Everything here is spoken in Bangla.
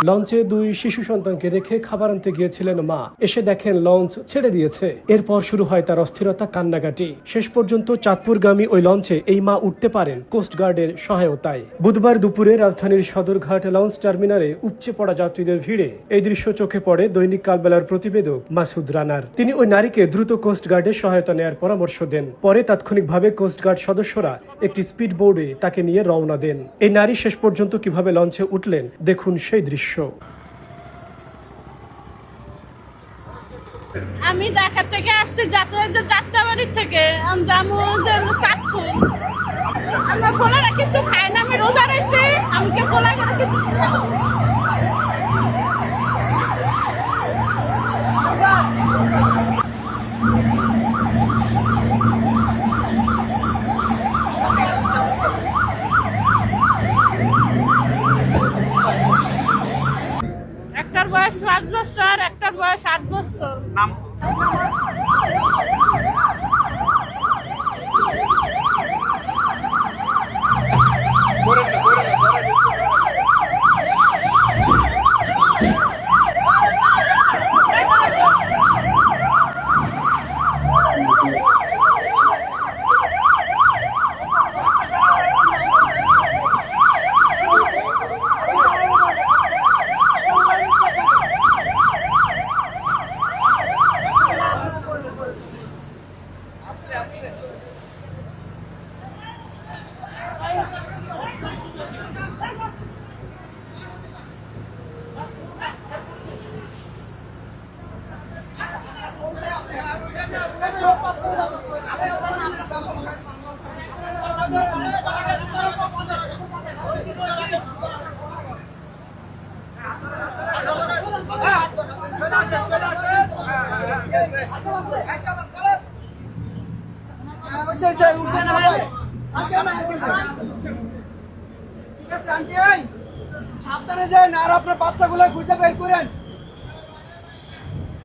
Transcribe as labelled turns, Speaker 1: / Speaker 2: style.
Speaker 1: লঞ্চে 2 শিশু সন্তানকে রেখে খাবার আনতে গিয়েছিলেন মা। এসে দেখেন লঞ্চ ছেড়ে দিয়েছে। এরপর শুরু হয় তার অস্থিরতা, কান্নাকাটি। শেষ পর্যন্ত চাঁদপুরগামী ওই লঞ্চে এই মা উঠতে পারেন কোস্টগার্ডের সহায়তায়। বুধবার দুপুরে রাজধানীর সদরঘাট লঞ্চ টার্মিনালে উপচে পড়া যাত্রীদের ভিড়ে এই দৃশ্য চোখে পড়ে দৈনিক কালবেলার প্রতিবেদক মাসুদ রানার। তিনি ওই নারীকে দ্রুত কোস্টগার্ডের সহায়তা নেওয়ার পরামর্শ দেন। পরে তাৎক্ষণিকভাবে কোস্টগার্ড সদস্যরা একটি স্পিড বোর্ডে তাকে নিয়ে রওনা দেন। এই নারী শেষ পর্যন্ত কিভাবে লঞ্চে উঠলেন দেখুন সেই দৃশ্য।
Speaker 2: আমি ঢাকা থেকে আসছি যাত্রাবাড়ির থেকে আমার ফোলারা কিছু খায় না, আমি রোজা রয়েছি, আমাকে ফোলা করে কিছু একটার বয়স 5 বছর, একটার বয়স 8 বছর।
Speaker 3: সাবধানে যান আর আপনার বাচ্চাগুলো খুঁজে বের করেন।